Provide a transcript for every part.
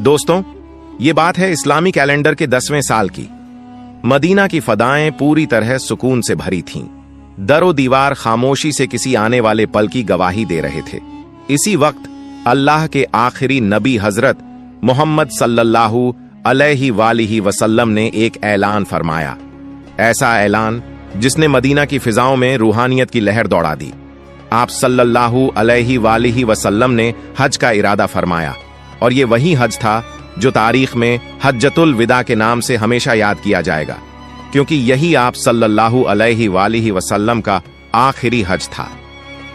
दोस्तों, ये बात है इस्लामी कैलेंडर के 10वें साल की। मदीना की फदाएं पूरी तरह सुकून से भरी थीं। दरो दीवार खामोशी से किसी आने वाले पल की गवाही दे रहे थे। इसी वक्त अल्लाह के आखिरी नबी हजरत मोहम्मद सल्लल्लाहु अलैहि वसल्लम ने एक ऐलान फरमाया, ऐसा ऐलान जिसने मदीना की फिजाओं में रूहानियत की लहर दौड़ा दी। आप सल्लल्लाहु अलैहि वसल्लम ने हज का इरादा फरमाया, और ये वही हज था जो तारीख में हज्जतुल विदा के नाम से हमेशा याद किया जाएगा, क्योंकि यही आप सल्लल्लाहु अलैहि वसल्लम का आखिरी हज था।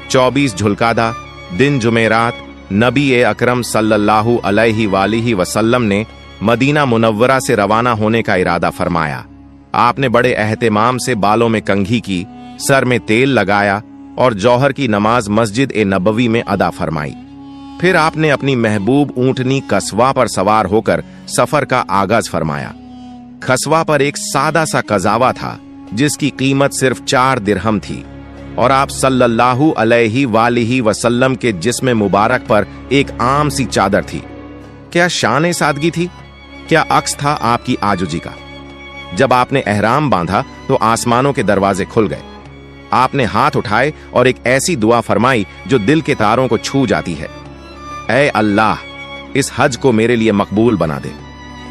24 झुल्कादा दिन जुमेरात नबी अकरम सल्लल्लाहु अलैहि वसल्लम ने मदीना मुनव्वरा से रवाना होने का इरादा फरमाया। आपने बड़े एहतिमाम से बालों में कंघी की, सर में तेल लगाया और जौहर की नमाज मस्जिद नबवी में अदा फरमाई। फिर आपने अपनी महबूब ऊंटनी कस्वा पर सवार होकर सफर का आगाज फरमाया। खसवा पर एक सादा सा कजावा था जिसकी कीमत सिर्फ 4 दिरहम थी, और आप सल्लल्लाहु अलैहि वसल्लम के जिस्म मुबारक पर एक आम सी चादर थी। क्या शान सादगी थी, क्या अक्स था आपकी आजुजी का। जब आपने एहराम बांधा तो आसमानों के दरवाजे खुल गए। आपने हाथ उठाए और एक ऐसी दुआ फरमाई जो दिल के तारों को छू जाती है, ऐ अल्लाह, इस हज को मेरे लिए मकबूल बना दे।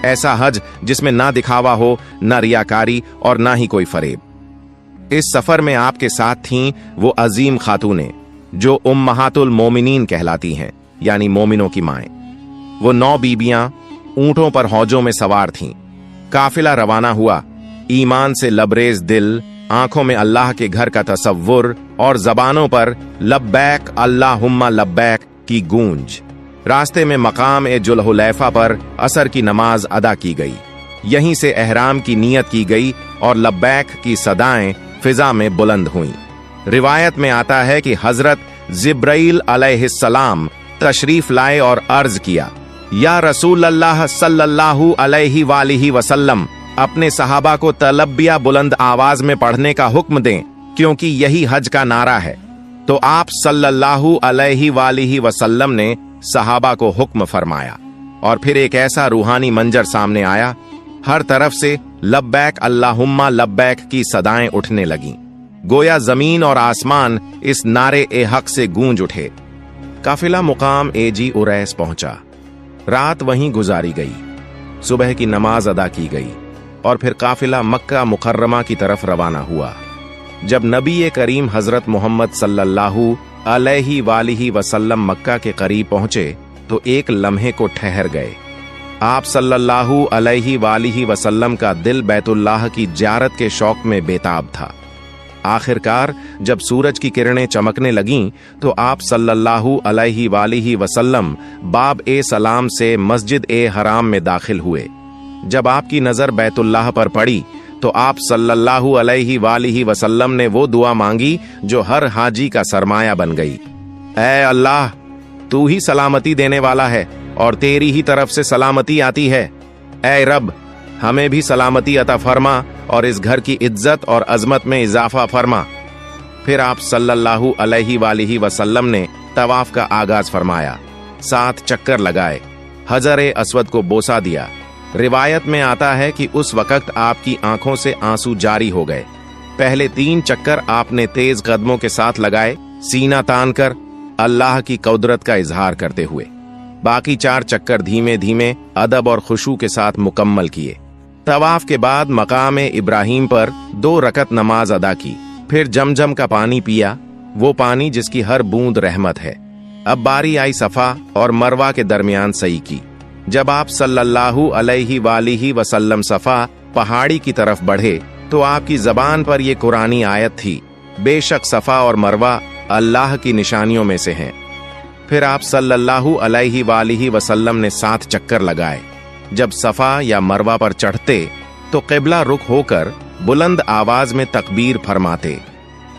ऐसा हज जिसमें ना दिखावा हो, ना रियाकारी और ना ही कोई फरेब। इस सफर में आपके साथ थीं वो अजीम खातूनें जो उम्महातुल मोमिनीन कहलाती हैं, यानी मोमिनों की माएं। वो 9 बीबियां ऊंटों पर हौजों में सवार थीं। काफिला रवाना हुआ, ईमान से लबरेज दिल, आंखों में अल्लाह के घर का तसव्वुर और जबानों पर लब्बैक अल्लाहुम्मा लब्बैक की गूंज। रास्ते में मकाम जुल्हुलैफा पर असर की नमाज अदा की गई। यहीं से एहराम की नियत की गई और लब्बैक की सदाएं फिजा में बुलंद हुईं। रिवायत में आता है कि हजरत जिब्राइल अलैहिस्सलाम तशरीफ लाए और अर्ज किया, या रसूल अल्लाह सल्लल्लाहु अलैहि वसल्लम, अपने सहाबा को तलबिया बुलंद आवाज में पढ़ने का हुक्म दें, क्योंकि यही हज का नारा है। तो आप सल्लल्लाहु अलैहि वसल्लम ने सहाबा को हुक्म फरमाया, और फिर एक ऐसा रूहानी मंजर सामने आया। हर तरफ से लब्बैक अल्लाहुम्मा लब्बैक की सदाएं उठने लगीं। गोया जमीन और आसमान इस नारे ए हक से गूंज उठे। काफिला मुकाम जी उरैस पहुंचा। रात वहीं गुजारी गई। सुबह की नमाज अदा की गई और फिर काफिला मक्का मुकर्रमा की तरफ रवाना हुआ। जब नबी करीम हजरत मोहम्मद सल्लल्लाहु अलैहि वसल्लम मक्का के करीब पहुंचे तो एक लम्हे को ठहर गए। आप सल्लल्लाहु अलैहि वसल्लम का दिल बैतुल्लाह की ज़ियारत के शौक में बेताब था। आखिरकार जब सूरज की किरणें चमकने लगीं तो आप सल्लल्लाहु अलैहि वसल्लम बाब सलाम से मस्जिद हराम में दाखिल हुए। जब आपकी नजर बैतुल्लाह पर पड़ी तो आप सल्लल्लाहु अलैहि वसल्लम ने वो दुआ मांगी जो हर हाजी का सरमाया बन गई। ऐ अल्लाह, तू ही सलामती देने वाला है और तेरी ही तरफ से सलामती आती है। ऐ रब, हमें भी सलामती अता फरमा और इस घर की इज्जत और अजमत में इजाफा फरमा। फिर आप सल्लल्लाहु अलैहि वसल्लम ने तवाफ का आगाज फरमाया। 7 चक्कर लगाए, हजर अस्वद को बोसा दिया। रिवायत में आता है कि उस वक्त आपकी आंखों से आंसू जारी हो गए। पहले 3 चक्कर आपने तेज कदमों के साथ लगाए, सीना तान कर अल्लाह की कुदरत का इजहार करते हुए। बाकी 4 चक्कर धीमे धीमे अदब और खुशू के साथ मुकम्मल किए। तवाफ के बाद मकाम इब्राहिम पर 2 रकत नमाज अदा की। फिर जमजम का पानी पिया, वो पानी जिसकी हर बूंद रहमत है। अब बारी आई सफा और मरवा के दरमियान सई की। जब आप सल्लल्लाहु अलैहि वसल्लम सफा पहाड़ी की तरफ बढ़े तो आपकी जबान पर यह कुरानी आयत थी, बेशक सफा और मरवा अल्लाह की निशानियों में से हैं। फिर आप सल्लल्लाहु अलैहि वसल्लम ने 7 चक्कर लगाए। जब सफा या मरवा पर चढ़ते तो क़िबला रुख होकर बुलंद आवाज में तकबीर फरमाते,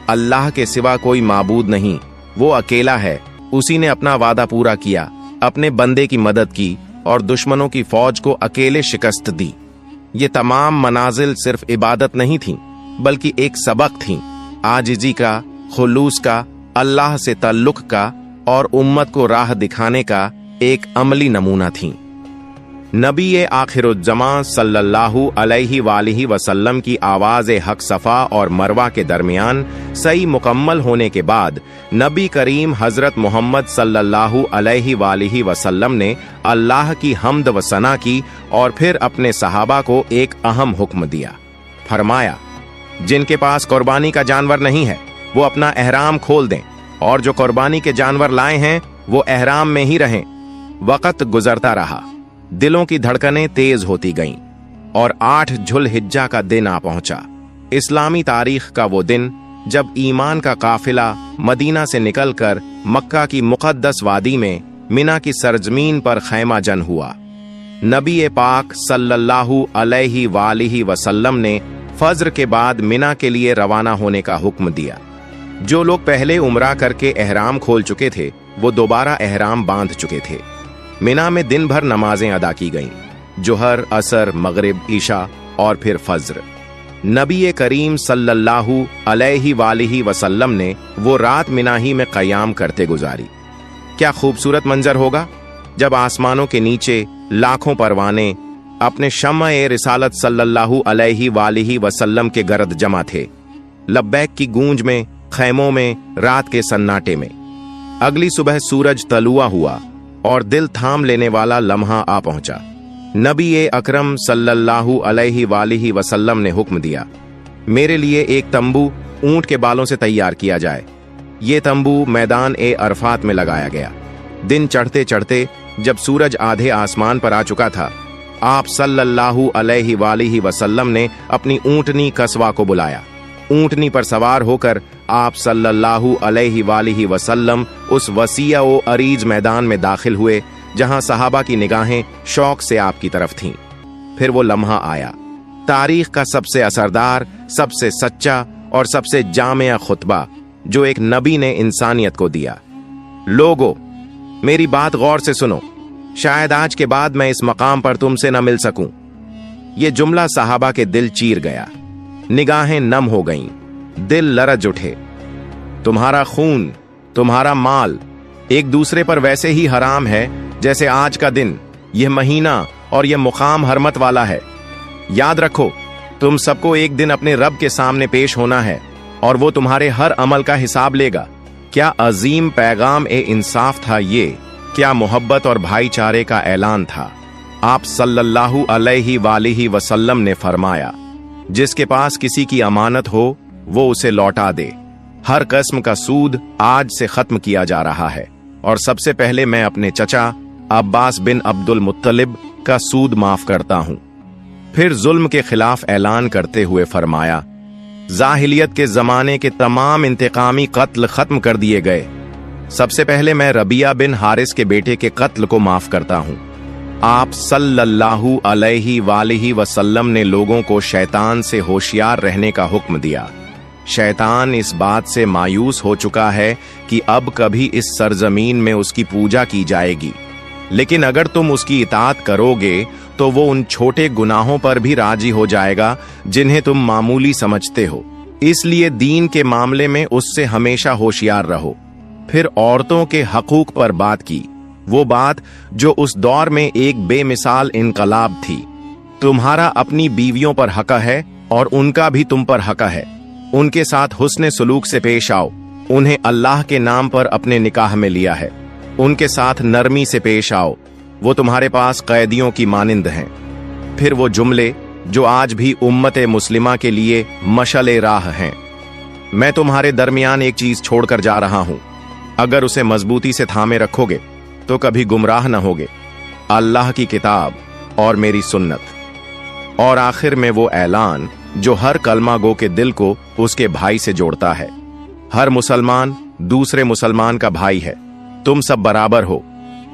अल्लाह के सिवा कोई माबूद नहीं, वो अकेला है। उसी ने अपना वादा पूरा किया, अपने बंदे की मदद की और दुश्मनों की फौज को अकेले शिकस्त दी। ये तमाम मनाजिल सिर्फ इबादत नहीं थीं, बल्कि एक सबक थीं, आजिजी का, खुलूस का, अल्लाह से ताल्लुक का और उम्मत को राह दिखाने का एक अमली नमूना थीं। नबी आखिरुज्जमा सल्लल्लाहु अलैहि वालिहि वसल्लम की आवाज़ हक सफ़ा और मरवा के दरमियान सही मुकम्मल होने के बाद नबी करीम हज़रत मोहम्मद सल्लल्लाहु अलैहि वालिहि वसल्लम ने अल्लाह की हम्द व सना की और फिर अपने सहाबा को एक अहम हुक्म दिया। फरमाया, जिनके पास कुर्बानी का जानवर नहीं है वो अपना एहराम खोल दें, और जो कुर्बानी के जानवर लाए हैं वो एहराम में ही रहें। वक़्त गुजरता रहा, दिलों की धड़कनें तेज होती गईं और 8 ज़ुल्हिज्जा का दिन आ पहुंचा। इस्लामी तारीख का वो दिन जब ईमान का काफिला मदीना से निकलकर मक्का की मुक़द्दस वादी में मिना की सरजमीन पर खैमा जन हुआ। नबी पाक सल्लल्लाहु अलैहि वालिहि वसल्लम ने फज्र के बाद मिना के लिए रवाना होने का हुक्म दिया। जो लोग पहले उम्रा करके एहराम खोल चुके थे वो दोबारा एहराम बांध चुके थे। मिना में दिन भर नमाजें अदा की गईं, जोहर, असर, मगरिब, ईशा और फिर फज्र। नबी करीम सल्लल्लाहु अलैहि वालिहि वसल्लम ने वो रात मिना ही में क़याम करते गुजारी। क्या खूबसूरत मंजर होगा जब आसमानों के नीचे लाखों परवाने अपने शम्अ-ए रिसालत सल्लल्लाहु अलैहि वालिहि वसल्लम के गर्द जमा थे। लब्बैक की गूंज में, खैमों में, रात के सन्नाटे में। अगली सुबह सूरज तलुआ हुआ और दिल थाम लेने वाला लम्हा आ पहुंचा। नबी अकरम सल्लल्लाहु अलैहि वालिहि वसल्लम ने हुक्म दिया, मेरे लिए एक तंबू ऊंट के बालों से तैयार किया जाए। ये तंबू मैदान अरफात में लगाया गया। दिन चढ़ते चढ़ते जब सूरज आधे आसमान पर आ चुका था, आप सल्लल्लाहु अलैहि वालिहि वसल्लम ने अपनी ऊंटनी कस्वा को बुलाया। ऊंटनी पर सवार होकर आप सल्लल्लाहु अलैहि वालिहि वसल्लम उस वसीया व अरीज मैदान में दाखिल हुए जहां सहाबा की निगाहें शौक से आपकी तरफ थीं। फिर वो लम्हा आया, तारीख का सबसे असरदार, सबसे सच्चा और सबसे जामिया खुतबा जो एक नबी ने इंसानियत को दिया। लोगो, मेरी बात गौर से सुनो, शायद आज के बाद मैं इस मकाम पर तुमसे न मिल सकूं। ये जुमला सहाबा के दिल चीर गया, निगाहें नम हो गईं, दिल लरज उठे। तुम्हारा खून, तुम्हारा माल एक दूसरे पर वैसे ही हराम है जैसे आज का दिन, यह महीना और यह मुकाम हरमत वाला है। याद रखो, तुम सबको एक दिन अपने रब के सामने पेश होना है और वो तुम्हारे हर अमल का हिसाब लेगा। क्या अजीम पैगाम इंसाफ था ये, क्या मोहब्बत और भाईचारे का ऐलान था। आप सल्लल्लाहु अलैहि वालिहि वसल्लम ने फरमाया, जिसके पास किसी की अमानत हो वो उसे लौटा दे। हर किस्म का सूद आज से खत्म किया जा रहा है और सबसे पहले मैं अपने चचा अब्बास बिन अब्दुल मुत्तलिब का सूद माफ करता हूं। फिर जुल्म के खिलाफ ऐलान करते हुए फरमाया, जाहिलियत के जमाने के तमाम इंतकामी कत्ल खत्म कर दिए गए। सबसे पहले मैं रबिया बिन हारिस के बेटे के कत्ल को माफ करता हूं। आप सल्लल्लाहु अलैहि वालिहि वसल्लम ने लोगों को शैतान से होशियार रहने का हुक्म दिया। शैतान इस बात से मायूस हो चुका है कि अब कभी इस सरजमीन में उसकी पूजा की जाएगी, लेकिन अगर तुम उसकी इताअत करोगे तो वो उन छोटे गुनाहों पर भी राजी हो जाएगा जिन्हें तुम मामूली समझते हो। इसलिए दीन के मामले में उससे हमेशा होशियार रहो। फिर औरतों के हकूक पर बात की, वो बात जो उस दौर में एक बेमिसाल इनकलाब थी। तुम्हारा अपनी बीवियों पर हक है और उनका भी तुम पर हक है। उनके साथ हुस्ने सलूक से पेश आओ। उन्हें अल्लाह के नाम पर अपने निकाह में लिया है। उनके साथ नरमी से पेश आओ, वो तुम्हारे पास कैदियों की मानिंद हैं। फिर वो जुमले जो आज भी उम्मत मुस्लिमा के लिए मशले राह हैं। मैं तुम्हारे दरमियान एक चीज छोड़कर जा रहा हूं, अगर उसे मजबूती से थामे रखोगे तो कभी गुमराह न होगे, अल्लाह की किताब और मेरी सुन्नत। और आखिर में वो ऐलान जो हर कलमा गो के दिल को उसके भाई से जोड़ता है। हर मुसलमान दूसरे मुसलमान का भाई है, तुम सब बराबर हो।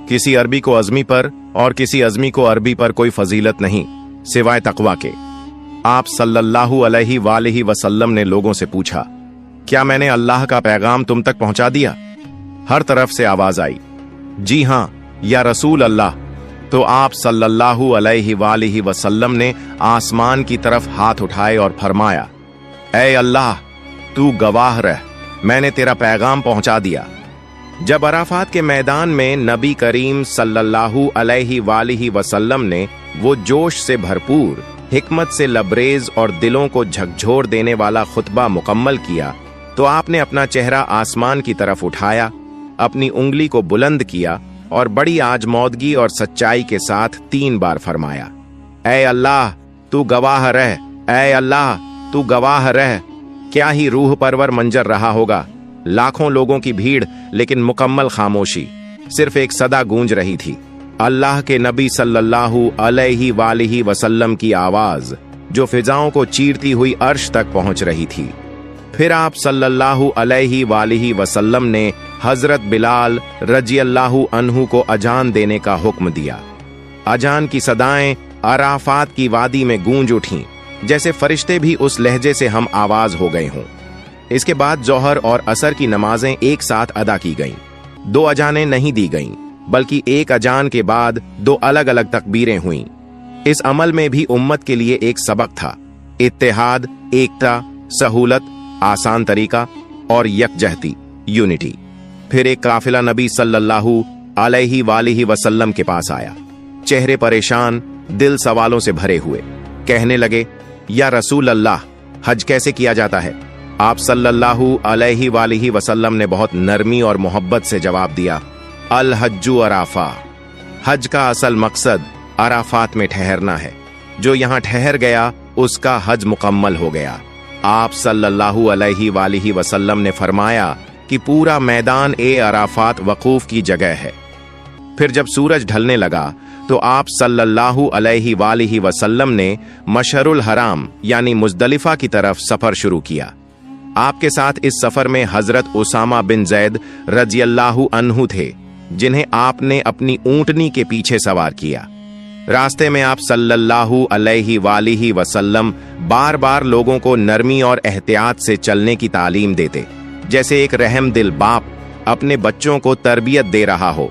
किसी अरबी को अजमी पर और किसी अजमी को अरबी पर कोई फजीलत नहीं सिवाय तकवा के। आप सल्लल्लाहु अलैहि वालिहि वसल्लम ने लोगों से पूछा, क्या मैंने अल्लाह का पैगाम तुम तक पहुंचा दिया? हर तरफ से आवाज आई, जी हां या रसूल अल्लाह। तो आप सल्लल्लाहु अलैहि वालिहि वसल्लम ने आसमान की तरफ हाथ उठाए और फरमाया, ऐ अल्लाह, तू गवाह रह, मैंने तेरा पैगाम पहुंचा दिया। जब अराफात के मैदान में नबी करीम सल्लल्लाहु अलैहि वसल्लम ने वो जोश से भरपूर, हिकमत से लबरेज और दिलों को झकझोर देने वाला खुतबा मुकम्मल किया तो आपने अपना चेहरा आसमान की तरफ उठाया, अपनी उंगली को बुलंद किया और बड़ी आजमौदगी और सच्चाई के साथ 3 बार फरमाया, ऐ अल्लाह तू गवाह रह, ऐ अल्लाह तू गवाह रह। क्या ही रूह परवर मंजर रहा होगा। लाखों लोगों की भीड़, लेकिन मुकम्मल खामोशी, सिर्फ एक सदा गूंज रही थी, अल्लाह के नबी सल्लल्लाहु अलैहि वसल्लम की आवाज जो फिजाओं को चीरती हुई अर्श तक पहुंच रही थी। फिर आप सल्लल्लाहु अलैहि वसल्लम ने हजरत बिलाल रजियल्लाहु अन्हु को अजान देने का हुक्म दिया। अजान की सदाएं अराफात की वादी में गूंज उठीं, जैसे फरिश्ते भी उस लहजे से हम आवाज हो गए हों। इसके बाद जोहर और असर की नमाजें एक साथ अदा की गईं। 2 अजानें नहीं दी गईं, बल्कि एक अजान के बाद 2 अलग अलग तकबीरें हुईं। इस अमल में भी उम्मत के लिए एक सबक था, इत्तेहाद, एकता, सहूलत, आसान तरीका और यकजहती, यूनिटी। फिर एक काफिला नबी सल्लल्लाहु अलैहि वसल्लम के पास आया, चेहरे परेशान, दिल सवालों से भरे हुए। कहने लगे, या रसूल अल्लाह, हज कैसे किया जाता है? आप सल्लल्लाहु अलैहि वसल्लम ने बहुत नरमी और मोहब्बत से जवाब दिया, अल हज्जु अराफा, हज का असल मकसद अराफात में ठहरना है। जो यहाँ ठहर गया उसका हज मुकम्मल हो गया। आप सल्लल्लाहु अलैहि वसल्लम ने फरमाया कि पूरा मैदान ए अराफात वकूफ की जगह है। फिर जब सूरज ढलने लगा तो आप सल्लल्लाहु अलैहि वसल्लम ने मशअरुल हराम यानी मुज़दलिफा की तरफ सफर शुरू किया। आपके साथ इस सफर में हजरत उसामा बिन जैद रजियल्लाहु अन्हु थे, जिन्हें आपने अपनी ऊंटनी के पीछे सवार किया। रास्ते में आप सल्लल्लाहु अलैहि वसल्लम बार बार लोगों को नरमी और एहतियात से चलने की तालीम देते, जैसे एक रहम दिल बाप अपने बच्चों को तरबियत दे रहा हो।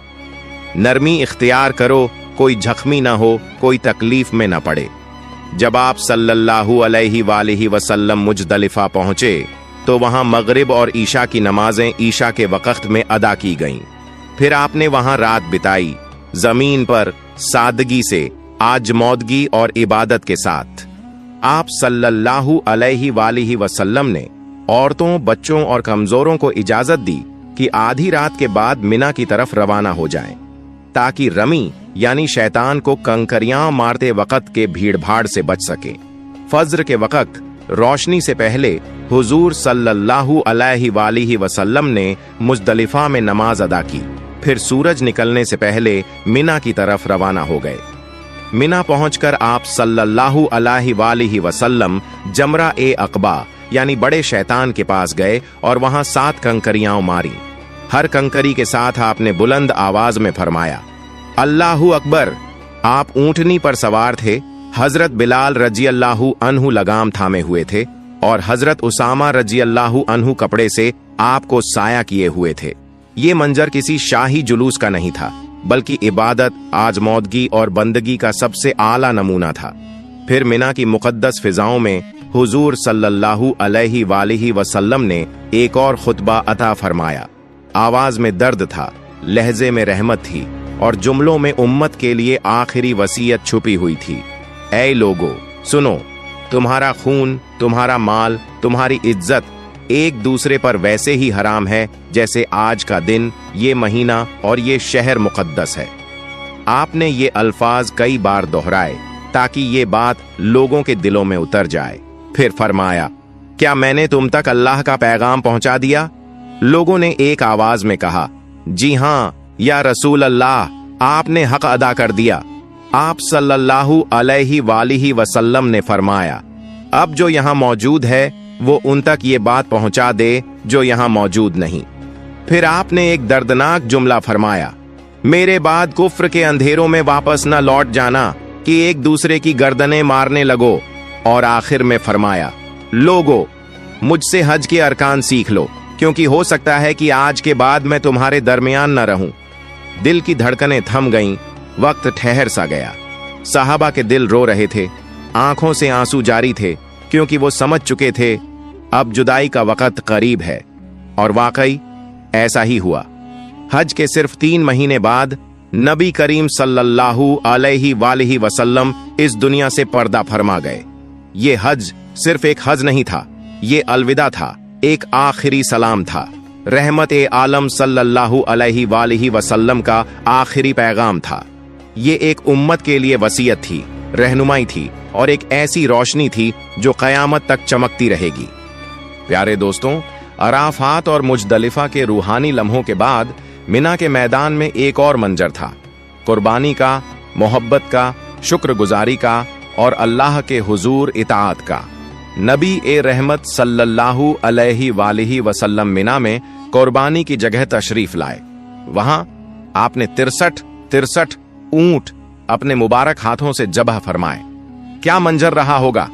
नरमी इख्तियार करो, कोई जख्मी ना हो, कोई तकलीफ में ना पड़े। जब आप सल्लल्लाहु अलैहि वसल्लम मुज़दलिफा पहुंचे तो वहां मगरिब और ईशा की नमाजें ईशा के वक्त में अदा की गईं। फिर आपने वहां रात बिताई, जमीन पर सादगी से, आजमौदगी और इबादत के साथ। आप सल्लल्लाहु अलैहि वसल्लम ने औरतों, बच्चों और कमजोरों को इजाजत दी कि आधी रात के बाद मिना की तरफ रवाना हो जाएं, ताकि रमी यानी शैतान को कंकरियां मारते वक्त के भीड़भाड़ से बच सके। फज्र के वक्त रोशनी से पहले हुजूर सल्लल्लाहु अलैहि वसल्लम ने मुज़दलिफा में नमाज अदा की। फिर सूरज निकलने से पहले मिना की तरफ रवाना हो गए। मिना पहुंचकर आप सल्लल्लाहु अलैहि वसल्लम जमरा ए अकबा यानी बड़े शैतान के पास गए और वहां 7 कंकरियां मारी। हर कंकरी के साथ आपने बुलंद आवाज में फरमाया, अल्लाहु अकबर। आप ऊंटनी पर सवार थे, हजरत बिलाल रजियल्लाहु अन्हु लगाम थामे हुए थे और हजरत उसामा रजियल्लाहु अन्हु कपड़े से आपको साया किए हुए थे। ये मंजर किसी शाही जुलूस का नहीं था, बल्कि इबादत, आजमौदगी और बंदगी का सबसे आला नमूना था। फिर मिना की मुकद्दस फिजाओं में हुजूर सल्लल्लाहु अलैहि वसल्लम ने एक और खुतबा अता फरमाया। आवाज में दर्द था, लहजे में रहमत थी और जुमलों में उम्मत के लिए आखिरी वसीयत छुपी हुई थी। ऐ लोगो, सुनो, तुम्हारा खून, तुम्हारा माल, तुम्हारी इज्जत एक दूसरे पर वैसे ही हराम है जैसे आज का दिन, ये महीना और ये शहर मुकद्दस है। आपने ये अल्फाज कई बार दोहराए ताकि ये बात लोगों के दिलों में उतर जाए। फिर फरमाया, क्या मैंने तुम तक अल्लाह का पैगाम पहुंचा दिया? लोगों ने एक आवाज में कहा, जी हां या रसूल अल्लाह, आपने हक अदा कर दिया। आप सल्लल्लाहु अलैहि वसल्लम ने फरमाया, अब जो यहां मौजूद है वो उन तक ये बात पहुंचा दे जो यहां मौजूद नहीं। फिर आपने एक दर्दनाक जुमला फरमाया, मेरे बाद कुफ्र के अंधेरों में वापस न लौट जाना कि एक दूसरे की गर्दनें मारने लगो। और आखिर में फरमाया, लोगो, मुझसे हज के अरकान सीख लो, क्योंकि हो सकता है कि आज के बाद मैं तुम्हारे दरमियान न रहूं। दिल की धड़कनें थम गईं, वक्त ठहर सा गया। साहबा के दिल रो रहे थे, आंखों से आंसू जारी थे, क्योंकि वो समझ चुके थे अब जुदाई का वक्त करीब है। और वाकई ऐसा ही हुआ। हज के सिर्फ 3 महीने बाद नबी करीम सल्लल्लाहु अलैहि वसल्लम इस दुनिया से पर्दा फरमा गए। ये हज सिर्फ एक हज नहीं था, ये अलविदा था, एक आखिरी सलाम था। रहमत ए आलम सल्लल्लाहु अलैहि वसल्लम का आखिरी पैगाम था। ये एक उम्मत के लिए वसीयत थी, रहनुमाई थी और एक ऐसी रोशनी थी जो कयामत तक चमकती रहेगी। प्यारे दोस्तों, अराफात और मुजदलिफा के रूहानी लम्हों के बाद मिना के मैदान में एक और मंजर था, कुर्बानी का, मोहब्बत का, शुक्रगुजारी का और अल्लाह के हुजूर इताअत का। नबी ए रहमत सल्लल्लाहु अलैहि वसल्लम मिना में कुर्बानी की जगह तशरीफ लाए। वहां आपने 63 ऊंट अपने मुबारक हाथों से ज़बह फरमाए। क्या मंजर रहा होगा।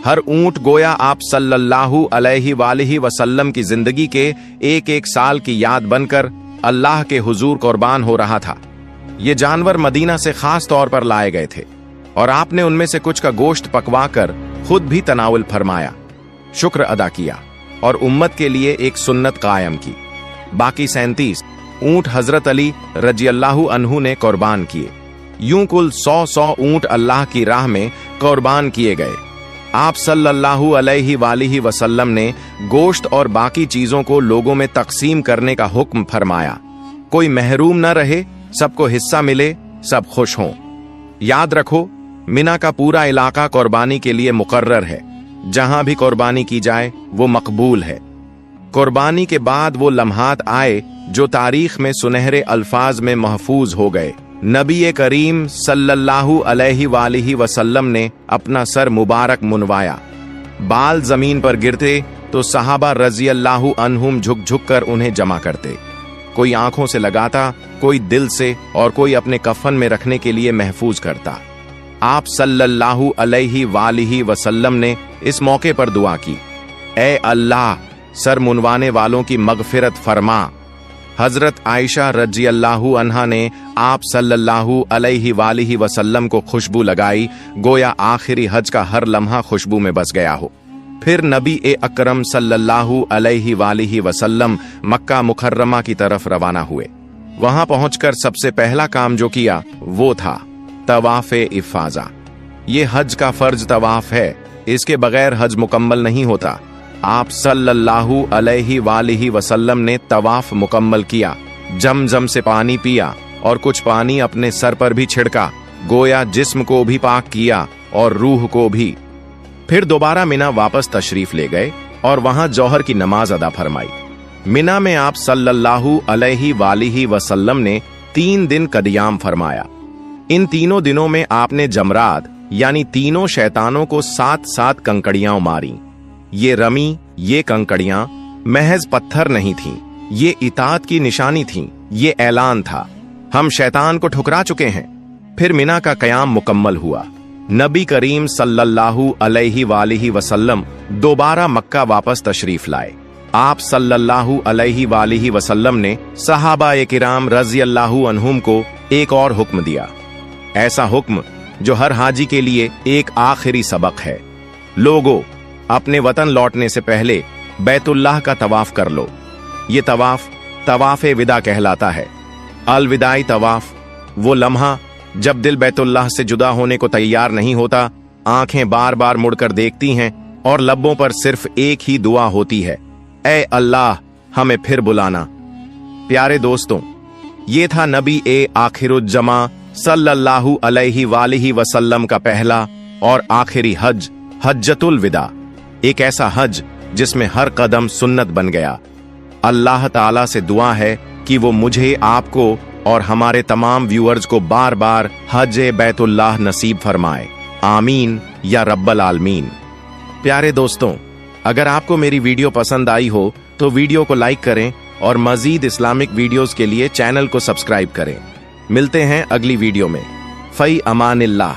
हर ऊंट गोया आप सल्लल्लाहु अलैहि वसल्लम की जिंदगी के एक एक साल की याद बनकर अल्लाह के हुजूर कुर्बान हो रहा था। ये जानवर मदीना से खास तौर पर लाए गए थे और आपने उनमें से कुछ का गोश्त पकवाकर खुद भी तनावुल फरमाया, शुक्र अदा किया और उम्मत के लिए एक सुन्नत कायम की। बाकी 37 ऊंट हजरत अली रजियल्लाहु अन्हु ने कुर्बान किए। यूं कुल 100 ऊंट अल्लाह की राह में कुर्बान किए गए। आप सल्लल्लाहु अलैहि वसल्लम ने गोश्त और बाकी चीजों को लोगों में तकसीम करने का हुक्म फरमाया। कोई महरूम न रहे, सबको हिस्सा मिले, सब खुश हों। याद रखो, मिना का पूरा इलाका कुर्बानी के लिए मुकर्रर है। जहां भी कुर्बानी की जाए वो मकबूल है। कुर्बानी के बाद वो लम्हात आए जो तारीख में सुनहरे अल्फाज में महफूज हो गए। नबी करीम सल्लल्लाहु अलैहि वसल्लम ने अपना सर मुबारक मुनवाया। बाल जमीन पर गिरते तो सहाबा रज़ियल्लाहु अन्हुम झुक झुक कर उन्हें जमा करते। कोई आंखों से लगाता, कोई दिल से और कोई अपने कफन में रखने के लिए महफूज करता। आप सल्लल्लाहु अलैहि वसल्लम ने इस मौके पर दुआ की, ए अल्लाह, सर मुनवाने वालों की मगफिरत फरमा। हजरत आयशा रज़ियल्लाहु अन्हा ने आप सल्लल्लाहु अलैहि वसल्लम को खुशबू लगाई, गोया आखिरी हज का हर लम्हा खुशबू में बस गया हो। फिर नबी ए अकरम सल्लल्लाहु अलैहि वसल्लम मक्का मुकर्रमा की तरफ रवाना हुए। वहां पहुंचकर सबसे पहला काम जो किया वो था तवाफ़े इफ़ाज़ा। ये हज का फर्ज तवाफ है, इसके बगैर हज मुकम्मल नहीं होता। आप सल्लल्लाहु अलैहि वसल्लम ने तवाफ मुकम्मल किया, जमजम से पानी पिया और कुछ पानी अपने सर पर भी छिड़का, गोया जिस्म को भी पाक किया और रूह को भी। फिर दोबारा मिना वापस तशरीफ ले गए और वहां जौहर की नमाज अदा फरमाई। मिना में आप सल्लल्लाहु अलैहि वसल्लम ने 3 दिन कदियाम फरमाया। इन तीनों दिनों में आपने जमरात यानी तीनों शैतानों को 7 कंकड़ियां मारी। ये रमी, ये कंकड़ियां महज पत्थर नहीं थीं, ये इताअत की निशानी थीं, ये ऐलान था, हम शैतान को ठुकरा चुके हैं। फिर मिना का कयाम मुकम्मल हुआ। नबी करीम सल्लल्लाहु अलैहि वसल्लम दोबारा मक्का वापस तशरीफ लाए। आप सल्लल्लाहु अलैहि वसल्लम ने सहाबाए किराम रज़ियल्लाहु अन्हुम को एक और हुक्म दिया, ऐसा हुक्म जो हर हाजी के लिए एक आखिरी सबक है। लोगों, अपने वतन लौटने से पहले बैतुल्लाह का तवाफ कर लो। ये तवाफ तवाफ़े विदा कहलाता है। अलविदाई तवाफ, वो लम्हा जब दिल बैतुल्लाह से जुदा होने को तैयार नहीं होता, आंखें बार बार मुड़कर देखती हैं और लब्बों पर सिर्फ एक ही दुआ होती है, ए अल्लाह, हमें फिर बुलाना। प्यारे दोस्तों, ये था नबी ए आखिरुज्जमा सल्लल्लाहु अलैहि वसल्लम का पहला और आखिरी हज, हज्जतुल विदा। एक ऐसा हज जिसमें हर कदम सुन्नत बन गया। अल्लाह ताला से दुआ है कि वो मुझे, आपको और हमारे तमाम व्यूअर्स को बार बार हज बैतुल्लाह नसीब फरमाए। आमीन या रब्बल आलमीन। प्यारे दोस्तों, अगर आपको मेरी वीडियो पसंद आई हो तो वीडियो को लाइक करें और मजीद इस्लामिक वीडियोस के लिए चैनल को सब्सक्राइब करें। मिलते हैं अगली वीडियो में। फई अमानिल्लाह।